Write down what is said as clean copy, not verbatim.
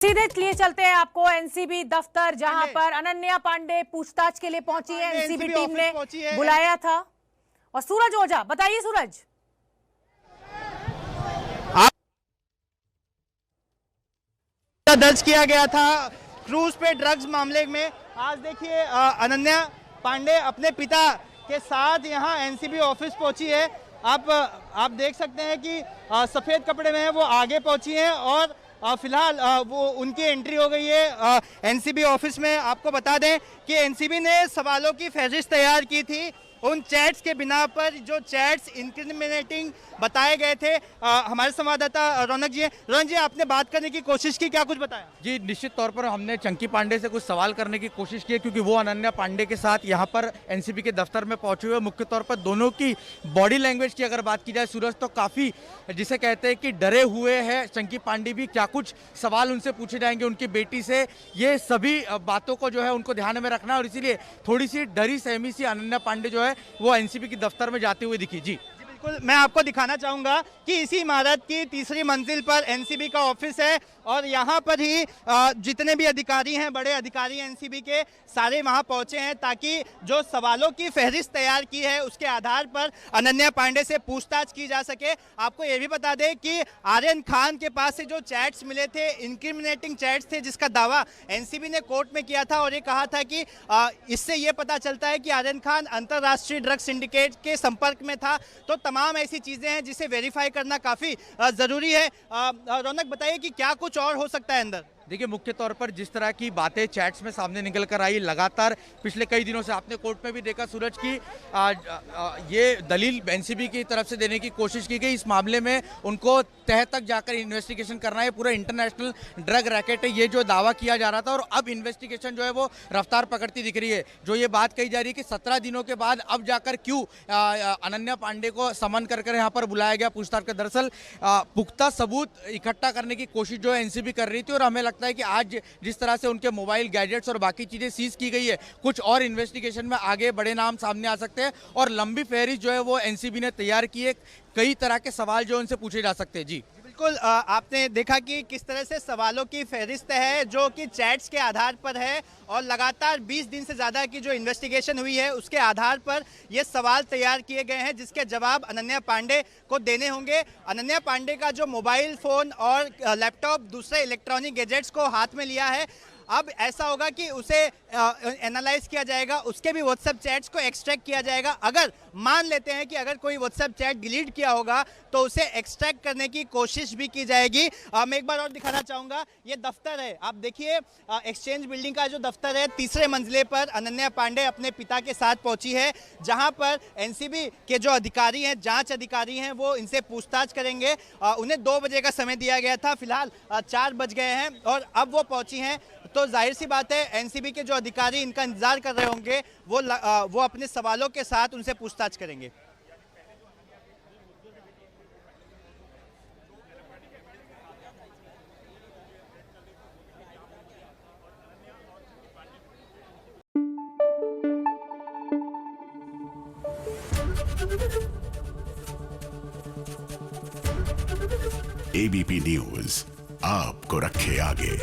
सीधे लिए चलते हैं आपको एनसीबी दफ्तर, जहां पर अनन्या पांडे पूछताछ के लिए पहुंची है। एनसीबी टीम ने बुलाया था। और सूरज ओझा, बताइए सूरज। दर्ज किया गया था क्रूज पे ड्रग्स मामले में। आज देखिए अनन्या पांडे अपने पिता के साथ यहां एनसीबी ऑफिस पहुंची है। आप देख सकते हैं कि सफेद कपड़े में है, वो आगे पहुंची है और फिलहाल वो उनकी एंट्री हो गई है एनसीबी ऑफिस में। आपको बता दें कि एनसीबी ने सवालों की फहरिस्त तैयार की थी उन चैट्स के बिना पर, जो चैट्स इंक्रिमिनेटिंग बताए गए थे। हमारे संवाददाता रौनक जी हैं। रौनक जी, आपने बात करने की कोशिश की, क्या कुछ बताया? जी, निश्चित तौर पर हमने चंकी पांडे से कुछ सवाल करने की कोशिश की, क्योंकि वो अनन्या पांडे के साथ यहाँ पर एनसीबी के दफ्तर में पहुंचे हुए। मुख्य तौर पर दोनों की बॉडी लैंग्वेज की अगर बात की जाए सूरज, तो काफ़ी जिसे कहते हैं कि डरे हुए हैं चंकी पांडे भी। क्या कुछ सवाल उनसे पूछे जाएंगे उनकी बेटी से, ये सभी बातों को जो है उनको ध्यान में रखना, और इसीलिए थोड़ी सी डरी सहमी सी अनन्या पांडे जो है वो एनसीबी के दफ्तर में जाते हुए दिखी। जी बिल्कुल, मैं आपको दिखाना चाहूंगा कि इसी इमारत की तीसरी मंजिल पर एनसीबी का ऑफिस है और यहाँ पर ही जितने भी अधिकारी हैं, बड़े अधिकारी एनसीबी के, सारे वहाँ पहुँचे हैं ताकि जो सवालों की फहरिस्त तैयार की है उसके आधार पर अनन्या पांडे से पूछताछ की जा सके। आपको ये भी बता दें कि आर्यन खान के पास से जो चैट्स मिले थे, इंक्रिमिनेटिंग चैट्स थे, जिसका दावा एनसीबी ने कोर्ट में किया था और ये कहा था कि इससे ये पता चलता है कि आर्यन खान अंतर्राष्ट्रीय ड्रग सिंडिकेट के संपर्क में था। तो तमाम ऐसी चीजें हैं जिसे वेरीफाई करना काफी जरूरी है। रौनक, बताइए कि क्या कुछ और हो सकता है अंदर? देखिए, मुख्य तौर पर जिस तरह की बातें चैट्स में सामने निकल कर आई, लगातार पिछले कई दिनों से आपने कोर्ट में भी देखा सूरज की ये दलील एनसीबी की तरफ से देने की कोशिश की गई। इस मामले में उनको तह तक जाकर इन्वेस्टिगेशन करना है। पूरा इंटरनेशनल ड्रग रैकेट है, ये जो दावा किया जा रहा था, और अब इन्वेस्टिगेशन जो है वो रफ्तार पकड़ती दिख रही है। जो ये बात कही जा रही है कि 17 दिनों के बाद अब जाकर क्यों अनन्या पांडे को समन कर यहाँ पर बुलाया गया पूछताछ का, दरअसल पुख्ता सबूत इकट्ठा करने की कोशिश जो है एनसीबी कर रही थी। और हमें लगता है कि आज जिस तरह से उनके मोबाइल गैजेट्स और बाकी चीजें सीज की गई है, कुछ और इन्वेस्टिगेशन में आगे बड़े नाम सामने आ सकते हैं और लंबी फहरिस्त जो है वो एनसीबी ने तैयार की है। कई तरह के सवाल जो उनसे पूछे जा सकते हैं। जी बिल्कुल, आपने देखा कि किस तरह से सवालों की फहरिस्त है जो कि चैट्स के आधार पर है और लगातार 20 दिन से ज़्यादा की जो इन्वेस्टिगेशन हुई है उसके आधार पर ये सवाल तैयार किए गए हैं जिसके जवाब अनन्या पांडे को देने होंगे। अनन्या पांडे का जो मोबाइल फ़ोन और लैपटॉप, दूसरे इलेक्ट्रॉनिक गैजेट्स को हाथ में लिया है, अब ऐसा होगा कि उसे एनालाइज किया जाएगा, उसके भी व्हाट्सएप चैट्स को एक्सट्रैक्ट किया जाएगा। अगर मान लेते हैं कि अगर कोई व्हाट्सएप चैट डिलीट किया होगा तो उसे एक्सट्रैक्ट करने की कोशिश भी की जाएगी। मैं एक बार और दिखाना चाहूँगा, ये दफ्तर है, आप देखिए एक्सचेंज बिल्डिंग का जो दफ्तर है, तीसरे मंजिले पर अनन्या पांडे अपने पिता के साथ पहुंची है, जहां पर एनसीबी के जो अधिकारी हैं, जांच अधिकारी हैं, वो इनसे पूछताछ करेंगे। उन्हें 2 बजे का समय दिया गया था, फिलहाल 4 बज गए हैं और अब वो पहुंची हैं। तो जाहिर सी बात है एनसीबी के जो अधिकारी इनका इंतजार कर रहे होंगे, वो अपने सवालों के साथ उनसे पूछताछ करेंगे। एबीपी न्यूज आपको रखे आगे।